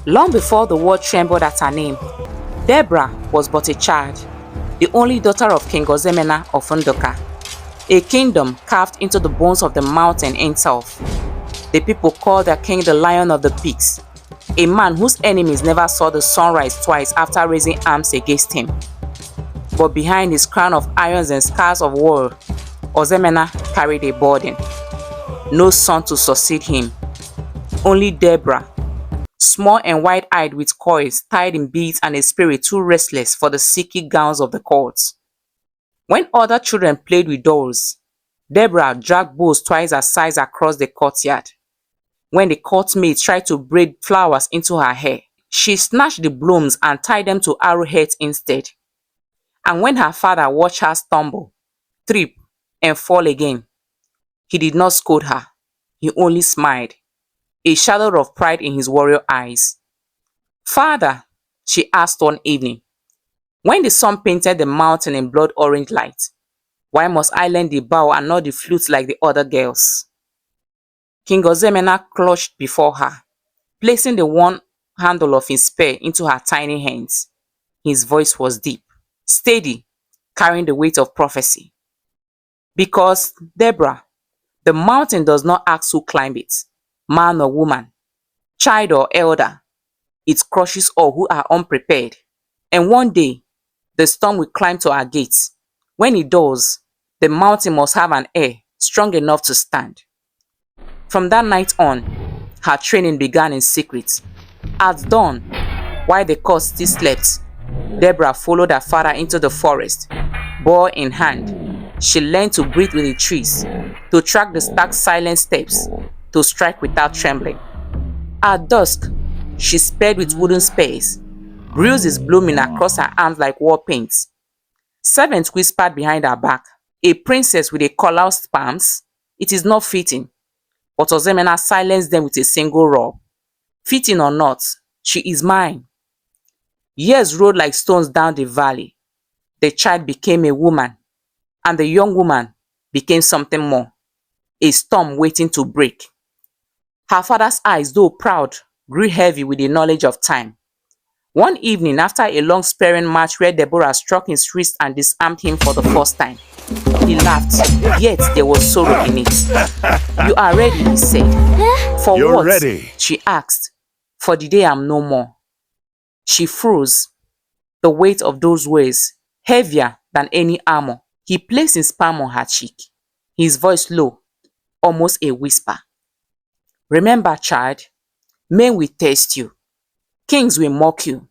Long before the world trembled at her name, Deborah was but a child, the only daughter of King Ozemena of Ndoka, a kingdom carved into the bones of the mountain itself. The people called their king the Lion of the Peaks, a man whose enemies never saw the sunrise twice after raising arms against him. But behind his crown of irons and scars of war, Ozemena carried a burden. No son to succeed him, only Deborah, small and wide-eyed with coils tied in beads and a spirit too restless for the silky gowns of the courts. When other children played with dolls, Deborah dragged bows twice her size across the courtyard. When the courtmaids tried to braid flowers into her hair, she snatched the blooms and tied them to arrowheads instead. And when her father watched her stumble, trip, and fall again, he did not scold her, he only smiled, a shadow of pride in his warrior eyes. "Father," she asked one evening, when the sun painted the mountain in blood orange light, "why must I learn the bow and not the flute like the other girls?" King Ozemena clutched before her, placing the one handle of his spear into her tiny hands. His voice was deep, steady, carrying the weight of prophecy. "Because, Deborah, the mountain does not ask who climb it, man or woman, child or elder. It crushes all who are unprepared. And one day, the storm will climb to our gates. When it does, the mountain must have an air strong enough to stand." From that night on, her training began in secret. At dawn, while the court still slept, Deborah followed her father into the forest. Bow in hand, she learned to breathe with the trees, to track the stark silent steps, to strike without trembling. At dusk, she sped with wooden spears, bruises blooming across her arms like war paints. Servants whispered behind her back, "A princess with a calloused palms? It is not fitting." But Ozemena silenced them with a single rub. "Fitting or not, she is mine." Years rolled like stones down the valley. The child became a woman, and the young woman became something more, a storm waiting to break. Her father's eyes, though proud, grew heavy with the knowledge of time. One evening, after a long sparring match where Deborah struck his wrist and disarmed him for the first time, he laughed, yet there was sorrow in it. "You are ready," he said. "For You're what?" ready. she asked. "For the day I'm no more." She froze, the weight of those words heavier than any armor. He placed his palm on her cheek, his voice low, almost a whisper. "Remember, child, men will test you, kings will mock you,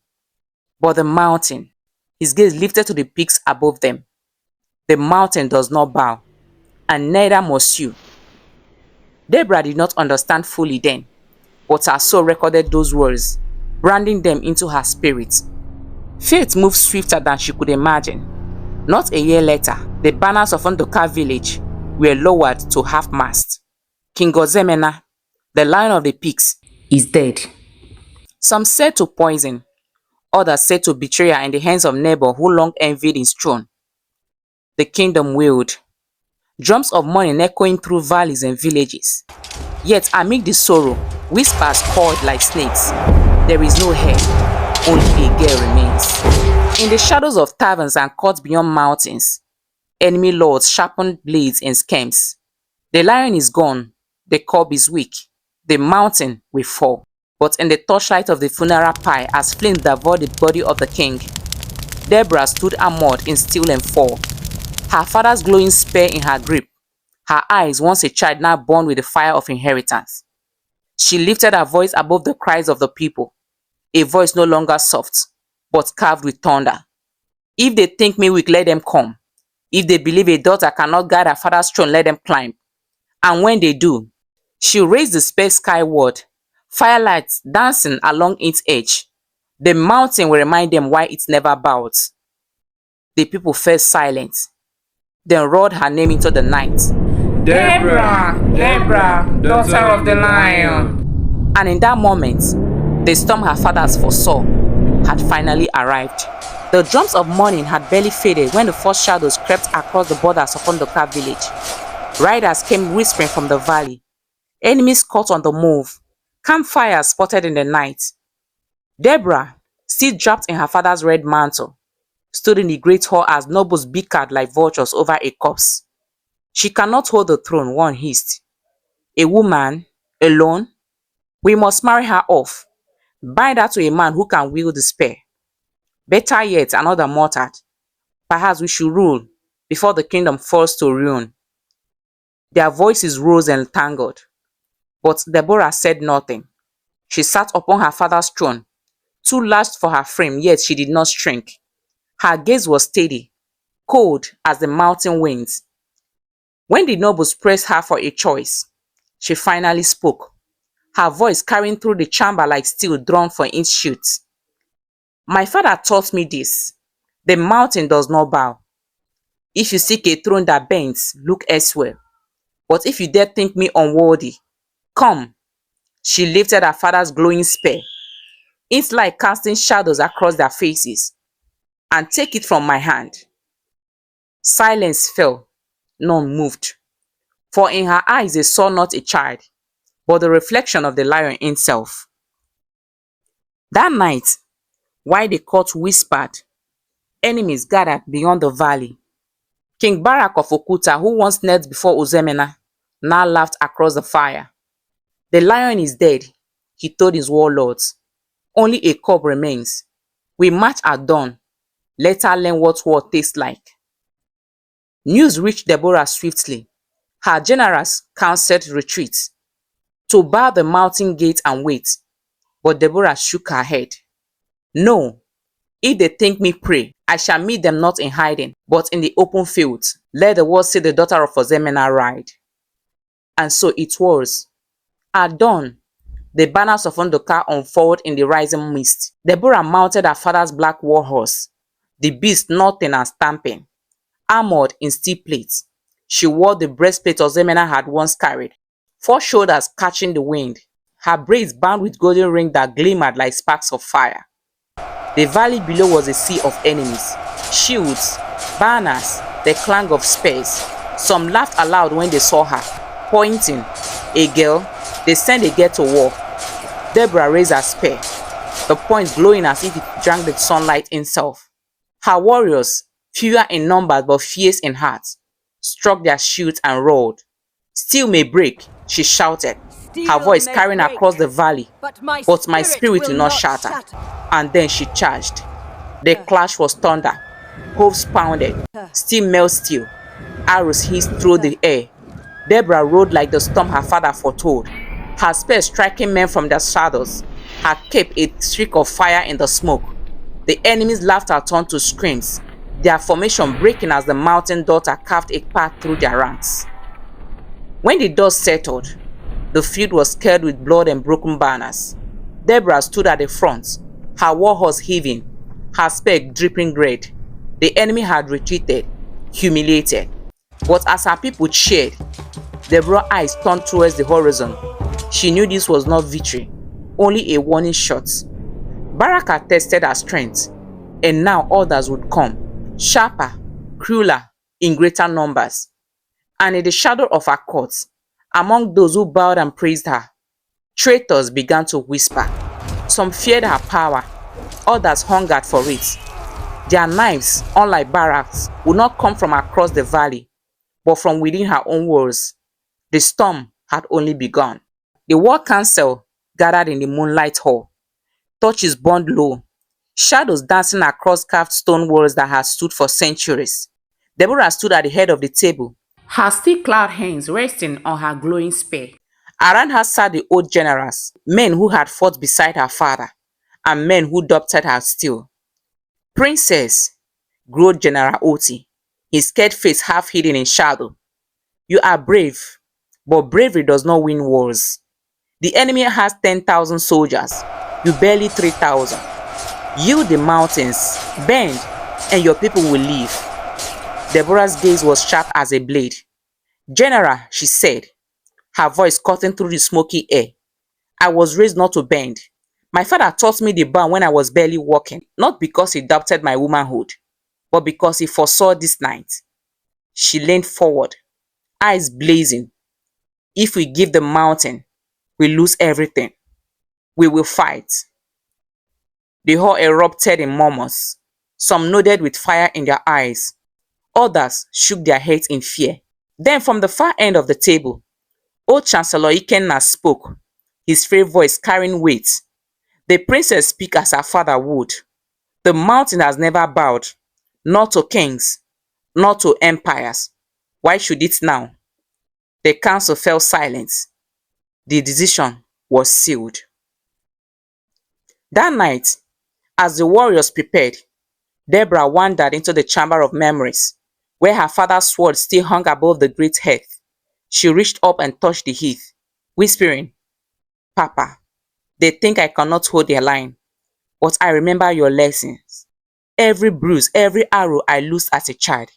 but the mountain," his gaze lifted to the peaks above them, "the mountain does not bow, and neither must you." Deborah did not understand fully then, but her soul recorded those words, branding them into her spirit. Fate moved swifter than she could imagine. Not a year later, the banners of Ndoka village were lowered to half-mast. King Ozemena, the Lion of the Peaks, is dead. Some said to poison, others said to betrayal in the hands of neighbor who long envied his throne. The kingdom wailed, drums of mourning echoing through valleys and villages. Yet amid the sorrow, whispers called like snakes. There is no heir, only a girl remains. In the shadows of taverns and courts beyond mountains, enemy lords sharpened blades and schemes. The lion is gone, the cub is weak, the mountain will fall. But in the torchlight of the funeral pyre, as flames devoured the body of the king, Deborah stood armored in steel and fall, her father's glowing spear in her grip, her eyes once a child now born with the fire of inheritance. She lifted her voice above the cries of the people, a voice no longer soft, but carved with thunder. "If they think me weak, let them come. If they believe a daughter cannot guide her father's throne, let them climb. And when they do," she raised the spear skyward, firelight dancing along its edge. "The mountain will remind them why it never bowed." The people fell silent, then roared her name into the night. "Deborah, Deborah, daughter of the lion." And in that moment, the storm her fathers foresaw had finally arrived. The drums of mourning had barely faded when the first shadows crept across the borders of Ndoka village. Riders came whispering from the valley. Enemies caught on the move. Campfires spotted in the night. Deborah, still draped in her father's red mantle, stood in the great hall as nobles bickered like vultures over a corpse. She cannot hold the throne, one hissed. A woman? Alone? We must marry her off. Bind her to a man who can wield the spear. Better yet, another muttered. Perhaps we should rule before the kingdom falls to ruin. Their voices rose and tangled, but Deborah said nothing. She sat upon her father's throne, too large for her frame, yet she did not shrink. Her gaze was steady, cold as the mountain winds. When the nobles pressed her for a choice, she finally spoke, her voice carrying through the chamber like steel drawn for its shoots. My father taught me this. The mountain does not bow. If you seek a throne that bends, look elsewhere. But if you dare think me unworthy, come. She lifted her father's glowing spear, its light casting shadows across their faces, and take it from my hand. Silence fell. None moved. For in her eyes they saw not a child, but the reflection of the lion himself. That night, while the court whispered, enemies gathered beyond the valley. King Barak of Okuta, who once knelt before Ozemena, now laughed across the fire. The lion is dead, he told his warlords. Only a cub remains. We march at dawn. Let her learn what war tastes like. News reached Deborah swiftly. Her generals counseled retreat, to bar the mountain gate and wait. But Deborah shook her head. No, if they think me prey, I shall meet them not in hiding, but in the open fields. Let the world see the daughter of Ozemena ride. And so it was. At dawn, the banners of Ndoka unfolded in the rising mist. Deborah mounted her father's black war horse, the beast nodding and stamping, armored in steel plates. She wore the breastplate Ozemena had once carried, 4 shoulders catching the wind, her braids bound with golden rings that glimmered like sparks of fire. The valley below was a sea of enemies, shields, banners, the clang of spears. Some laughed aloud when they saw her, pointing. A girl? They sent a girl to war. Deborah raised her spear, the point glowing as if it drank the sunlight itself. Her warriors, fewer in numbers but fierce in heart, struck their shields and roared. Steel may break, she shouted, her voice carrying across the valley, but my spirit will not shatter. And then she charged. The clash was thunder, hooves pounded, steel met steel, arrows hissed through the air. Deborah rode like the storm her father foretold, her spear striking men from their saddles, her cape a streak of fire in the smoke. The enemy's laughter turned to screams, their formation breaking as the mountain daughter carved a path through their ranks. When the dust settled, the field was scarred with blood and broken banners. Deborah stood at the front, her war horse heaving, her spear dripping red. The enemy had retreated, humiliated. But as her people cheered, Deborah's eyes turned towards the horizon. She knew this was not victory, only a warning shot. Barak had tested her strength, and now others would come, sharper, crueler, in greater numbers. And in the shadow of her court, among those who bowed and praised her, traitors began to whisper. Some feared her power, others hungered for it. Their knives, unlike Barak's, would not come from across the valley, but from within her own walls. The storm had only begun. The war council gathered in the moonlight hall. Torches burned low, shadows dancing across carved stone walls that had stood for centuries. Deborah stood at the head of the table, her steel-clad hands resting on her glowing spear. Around her sat the old generals, men who had fought beside her father, and men who doubted her still. Princess, growled General Oti, his scared face half hidden in shadow. You are brave, but bravery does not win wars. The enemy has 10,000 soldiers, you barely 3,000. Yield the mountains, bend, and your people will live. Deborah's gaze was sharp as a blade. General, she said, her voice cutting through the smoky air. I was raised not to bend. My father taught me the bow when I was barely walking, not because he doubted my womanhood, but because he foresaw this night. She leaned forward, eyes blazing. If we give the mountain, we lose everything. We will fight. The hall erupted in murmurs. Some nodded with fire in their eyes. Others shook their heads in fear. Then from the far end of the table, old Chancellor Ikenna spoke, his frail voice carrying weight. The princess speak as her father would. The mountain has never bowed, not to kings, not to empires. Why should it now? The council fell silent. The decision was sealed. That night, as the warriors prepared, Deborah wandered into the chamber of memories, where her father's sword still hung above the great hearth. She reached up and touched the heath, whispering, "Papa, they think I cannot hold their line, but I remember your lessons. Every bruise, every arrow I loosed as a child.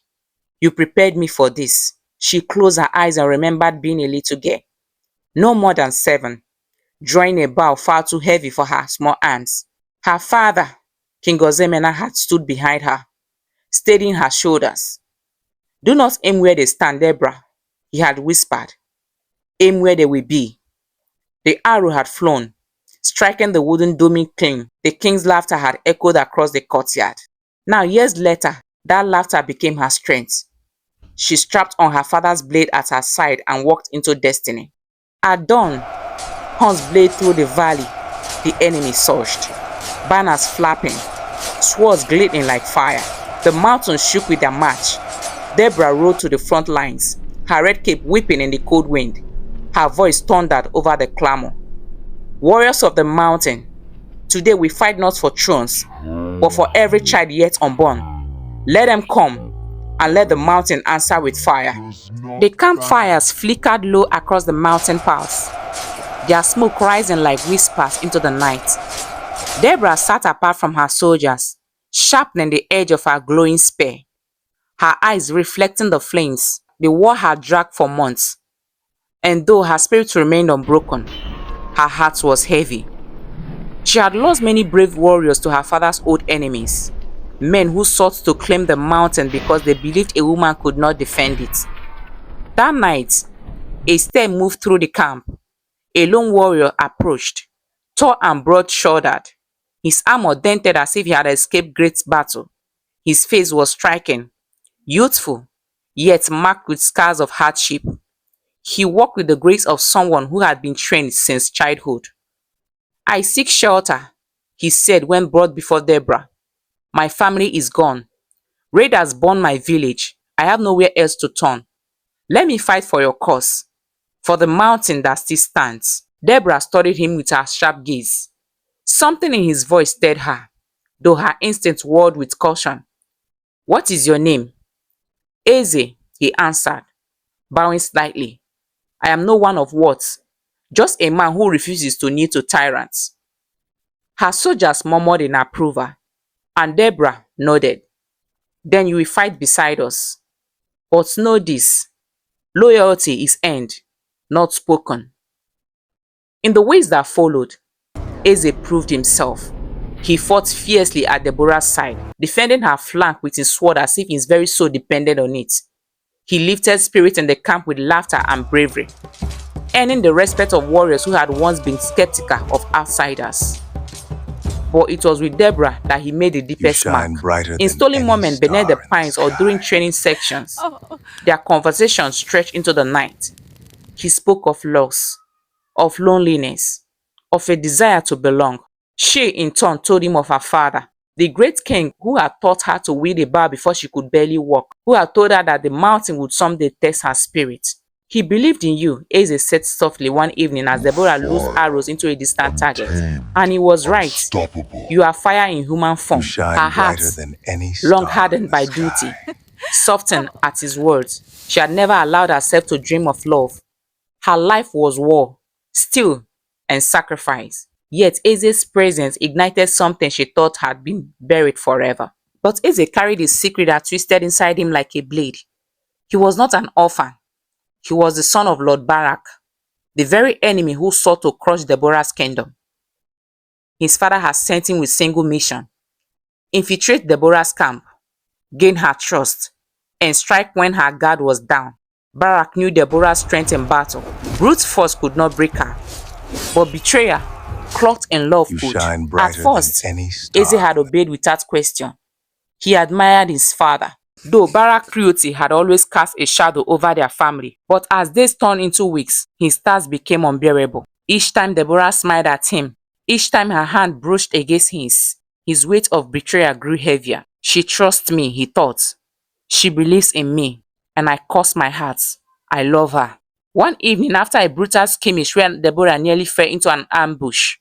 You prepared me for this." She closed her eyes and remembered being a little girl, no more than 7, drawing a bow far too heavy for her small arms. Her father, King Ozemena, had stood behind her, steadying her shoulders. "Do not aim where they stand, Deborah," he had whispered. "Aim where they will be." The arrow had flown, striking the wooden doming clean. The king's laughter had echoed across the courtyard. Now, years later, that laughter became her strength. She strapped on her father's blade at her side and walked into destiny. At dawn, horns blazed through the valley. The enemy surged, banners flapping, swords glittering like fire. The mountains shook with their march. Deborah rode to the front lines, her red cape whipping in the cold wind. Her voice thundered over the clamor. "Warriors of the mountain, today we fight not for thrones, but for every child yet unborn. Let them come, and let the mountain answer with fire." The campfires flickered low across the mountain pass, their smoke rising like whispers into the night. Deborah sat apart from her soldiers, sharpening the edge of her glowing spear, her eyes reflecting the flames. The war had dragged for months, and though her spirit remained unbroken, her heart was heavy. She had lost many brave warriors to her father's old enemies, men who sought to claim the mountain because they believed a woman could not defend it. That night, a stir moved through the camp. A lone warrior approached, tall and broad-shouldered, his armor dented as if he had escaped great battle. His face was striking, youthful, yet marked with scars of hardship. He walked with the grace of someone who had been trained since childhood. "I seek shelter," he said when brought before Deborah. "My family is gone. Raiders burned my village. I have nowhere else to turn. Let me fight for your cause, for the mountain that still stands." Deborah studied him with her sharp gaze. Something in his voice stirred her, though her instinct warred with caution. "What is your name?" "Eze," he answered, bowing slightly. "I am no one of words, just a man who refuses to kneel to tyrants." Her soldiers murmured in approval, and Deborah nodded. "Then you will fight beside us. But know this, loyalty is earned, not spoken." In the weeks that followed, Eze proved himself. He fought fiercely at Deborah's side, defending her flank with his sword as if his very soul depended on it. He lifted spirit in the camp with laughter and bravery, earning the respect of warriors who had once been skeptical of outsiders. But it was with Deborah that he made the deepest mark. In stolen moments beneath the pines or during training sections, their conversations stretched into the night. He spoke of loss, of loneliness, of a desire to belong. She, in turn, told him of her father, the great king who had taught her to wield a bow before she could barely walk, who had told her that the mountain would someday test her spirit. "He believed in you," Eze said softly one evening as Deborah loosed arrows into a distant target. "And he was right. You are fire in human form." Her heart, long hardened by duty, softened at his words. She had never allowed herself to dream of love. Her life was war, steel, and sacrifice. Yet Eze's presence ignited something she thought had been buried forever. But Eze carried a secret that twisted inside him like a blade. He was not an orphan. He was the son of Lord Barak, the very enemy who sought to crush Deborah's kingdom. His father had sent him with single mission: infiltrate Deborah's camp, gain her trust, and strike when her guard was down. Barak knew Deborah's strength in battle. Brute force could not break her, but betrayal clocked in love You could. shine At brighter first, than any Eze star. had obeyed without question. He admired his father, though Barak cruelty had always cast a shadow over their family. But as days turned into weeks, his task became unbearable. Each time Deborah smiled at him, each time her hand brushed against his weight of betrayal grew heavier. She trusts me, he thought. She believes in me, and I cross my heart. I love her. One evening, after a brutal skirmish where Deborah nearly fell into an ambush,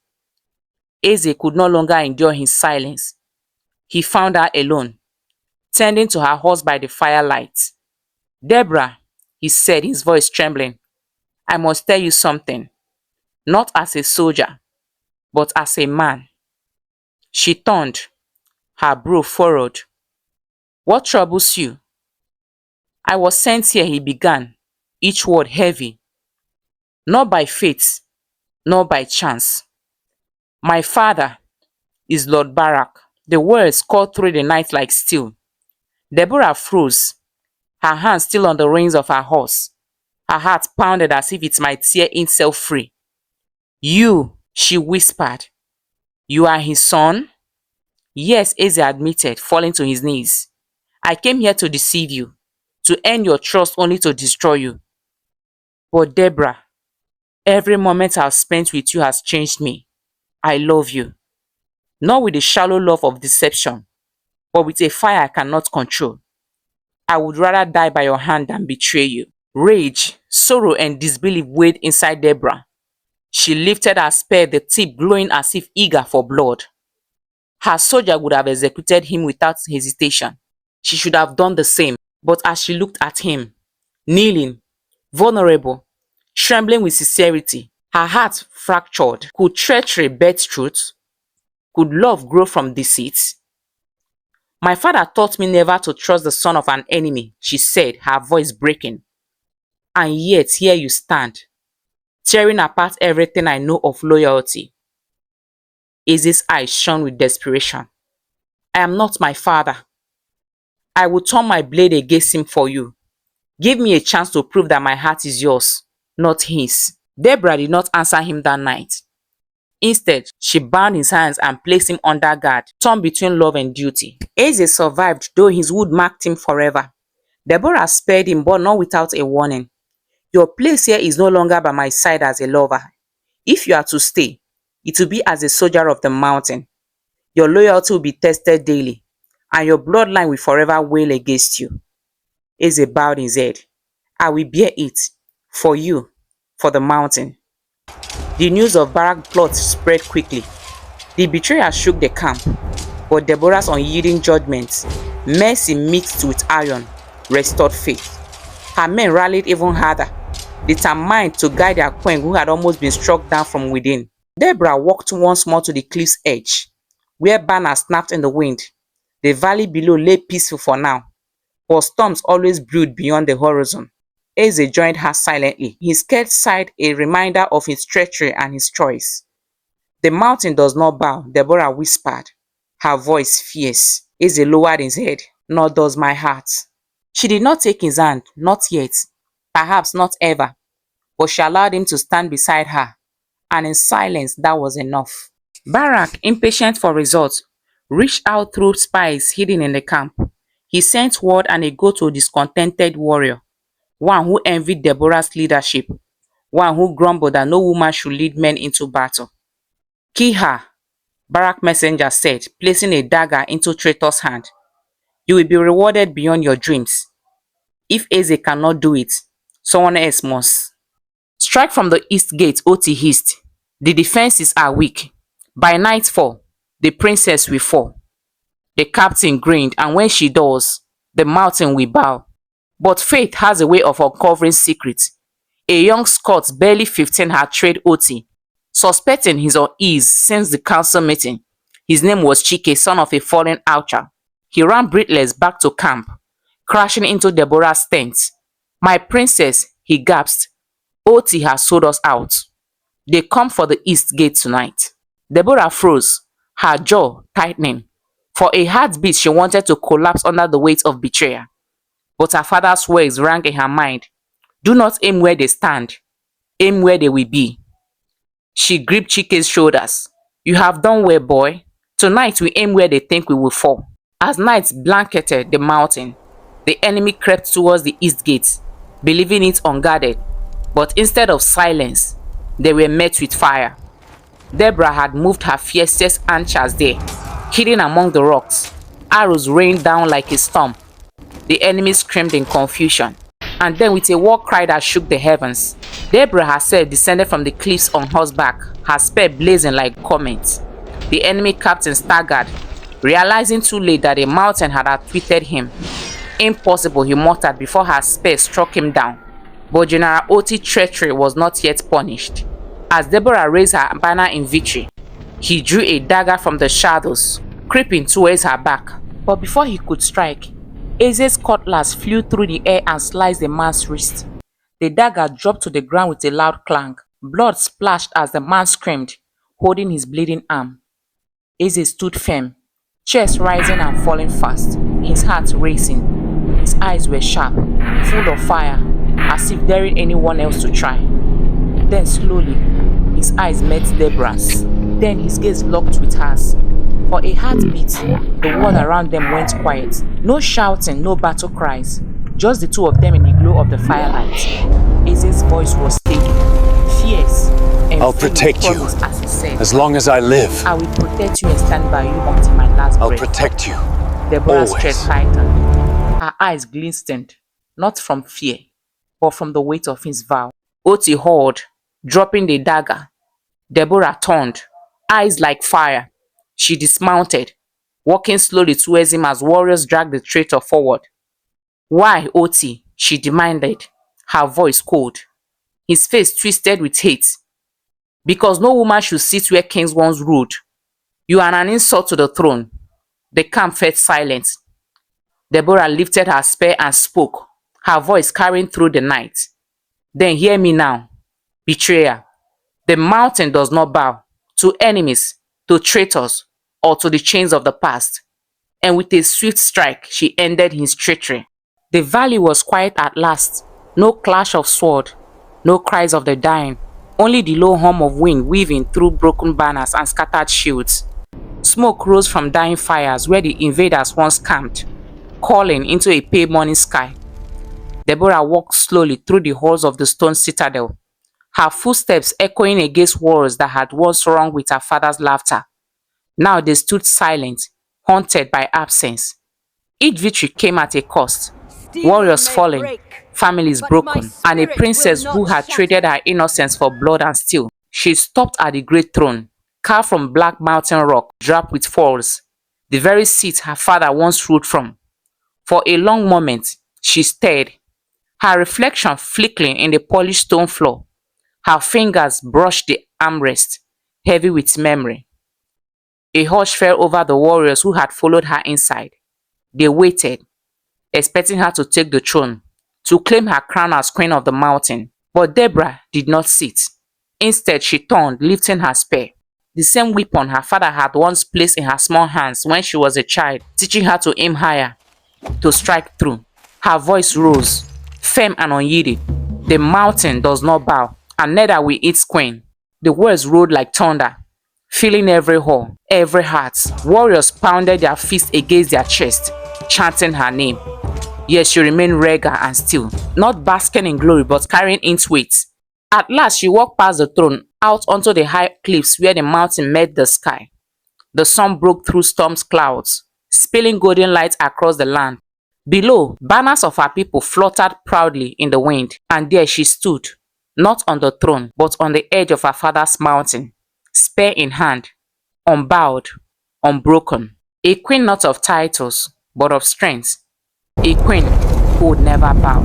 Eze could no longer endure his silence. He found her alone, tending to her horse by the firelight. Deborah, he said, his voice trembling, I must tell you something, not as a soldier, but as a man. She turned, her brow furrowed. What troubles you? I was sent here, he began, each word heavy. Not by fate, nor by chance. My father is Lord Barak. The words cut through the night like steel. Deborah froze, her hand still on the reins of her horse. Her heart pounded as if it might tear itself free. You, she whispered. You are his son? Yes, Eze admitted, falling to his knees. I came here to deceive you, to earn your trust only to destroy you. But Deborah, every moment I've spent with you has changed me. I love you. Not with the shallow love of deception, but with a fire I cannot control. I would rather die by your hand than betray you. Rage, sorrow, and disbelief weighed inside Deborah. She lifted her spear, the tip glowing as if eager for blood. Her soldier would have executed him without hesitation. She should have done the same. But as she looked at him, kneeling, vulnerable, trembling with sincerity, her heart fractured. Could treachery birth truth? Could love grow from deceit? My father taught me never to trust the son of an enemy, she said, her voice breaking. And yet here you stand, tearing apart everything I know of loyalty. Eze's eyes shone with desperation. I am not my father. I will turn my blade against him for you. Give me a chance to prove that my heart is yours, not his. Deborah did not answer him that night. Instead, she bound his hands and placed him under guard, torn between love and duty. Eze survived, though his wound marked him forever. Deborah spared him, but not without a warning. Your place here is no longer by my side as a lover. If you are to stay, it will be as a soldier of the mountain. Your loyalty will be tested daily, and your bloodline will forever wail against you. Eze bowed his head. I will bear it, for you, for the mountain. The news of Barak's plot spread quickly. The betrayer shook the camp, but Deborah's unyielding judgment, mercy mixed with iron, restored faith. Her men rallied even harder, determined to guide their queen who had almost been struck down from within. Deborah walked once more to the cliff's edge, where banners snapped in the wind. The valley below lay peaceful for now, but storms always brewed beyond the horizon. Eze joined her silently. His scared sighed, a reminder of his treachery and his choice. The mountain does not bow, Deborah whispered, her voice fierce. Eze lowered his head. Nor does my heart. She did not take his hand, not yet, perhaps not ever, but she allowed him to stand beside her, and in silence that was enough. Barak, impatient for results, reached out through spies hidden in the camp. He sent word and a go to a discontented warrior, one who envied Deborah's leadership, one who grumbled that no woman should lead men into battle. Kill her, Barak messenger said, placing a dagger into traitor's hand. You will be rewarded beyond your dreams. If Eze cannot do it, someone else must. Strike from the east gate, Oti hissed. The defenses are weak. By nightfall, the princess will fall. The captain grinned, and when she does, the mountain will bow. But faith has a way of uncovering secrets. A young Scot, barely 15, had trailed Oti, suspecting his unease since the council meeting. His name was Chike, son of a fallen archer. He ran breathless back to camp, crashing into Deborah's tent. My princess, he gasped. Oti has sold us out. They come for the east gate tonight. Deborah froze, her jaw tightening. For a heartbeat, she wanted to collapse under the weight of betrayal. But her father's words rang in her mind. Do not aim where they stand. Aim where they will be. She gripped Chike's shoulders. You have done well, boy. Tonight we aim where they think we will fall. As night blanketed the mountain, the enemy crept towards the east gate, believing it unguarded. But instead of silence, they were met with fire. Deborah had moved her fiercest archers there, hidden among the rocks. Arrows rained down like a storm. The enemy screamed in confusion, and then with a war cry that shook the heavens, Deborah herself descended from the cliffs on horseback, her spear blazing like a comet. The enemy captain staggered, realizing too late that a mountain had outwitted him. Impossible, he muttered before her spear struck him down. But General Oti's treachery was not yet punished. As Deborah raised her banner in victory, he drew a dagger from the shadows, creeping towards her back. But before he could strike, Eze's cutlass flew through the air and sliced the man's wrist. The dagger dropped to the ground with a loud clang. Blood splashed as the man screamed, holding his bleeding arm. Eze stood firm, chest rising and falling fast, his heart racing. His eyes were sharp, full of fire, as if daring anyone else to try. Then slowly, his eyes met Deborah's. Then his gaze locked with hers. For a heartbeat, the world around them went quiet. No shouting, no battle cries. Just the two of them in the glow of the firelight. Eze's voice was steady, fierce, and I'll protect you as he said, as long as I live. I will protect you and stand by you until my last breath. I'll protect you. Deborah's always. chest tightened. Her eyes glistened, not from fear, but from the weight of his vow. Oti hauled, dropping the dagger. Deborah turned, eyes like fire. She dismounted, walking slowly towards him as warriors dragged the traitor forward. Why, Oti? She demanded, her voice cold. His face twisted with hate. Because no woman should sit where kings once ruled. You are an insult to the throne. The camp fell silent. Deborah lifted her spear and spoke, her voice carrying through the night. Then hear me now, betrayer. The mountain does not bow to enemies, to traitors, or to the chains of the past. And with a swift strike, she ended his treachery. The valley was quiet at last. No clash of sword, no cries of the dying, only the low hum of wind weaving through broken banners and scattered shields. Smoke rose from dying fires where the invaders once camped, calling into a pale morning sky. Deborah walked slowly through the halls of the stone citadel, her footsteps echoing against walls that had once rung with her father's laughter. Now they stood silent, haunted by absence. Each victory came at a cost. Warriors falling, families broken, and a princess who had traded her innocence for blood and steel. She stopped at the great throne, carved from black mountain rock, draped with falls, the very seat her father once ruled from. For a long moment, she stared, her reflection flickering in the polished stone floor. Her fingers brushed the armrest, heavy with memory. A hush fell over the warriors who had followed her inside. They waited, expecting her to take the throne, to claim her crown as queen of the mountain. But Deborah did not sit. Instead, she turned, lifting her spear, the same weapon her father had once placed in her small hands when she was a child, teaching her to aim higher, to strike through. Her voice rose, firm and unyielding. The mountain does not bow, and neither will its queen. The words rolled like thunder, filling every hall, every heart. Warriors pounded their fists against their chest, chanting her name. Yet she remained regal and still, not basking in glory but carrying its weight. At last she walked past the throne, out onto the high cliffs where the mountain met the sky. The sun broke through storm clouds, spilling golden light across the land. Below, banners of her people fluttered proudly in the wind, and there she stood, not on the throne, but on the edge of her father's mountain, spear in hand, unbowed, unbroken. A queen not of titles, but of strength. A queen who would never bow.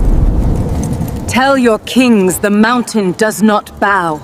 Tell your kings the mountain does not bow.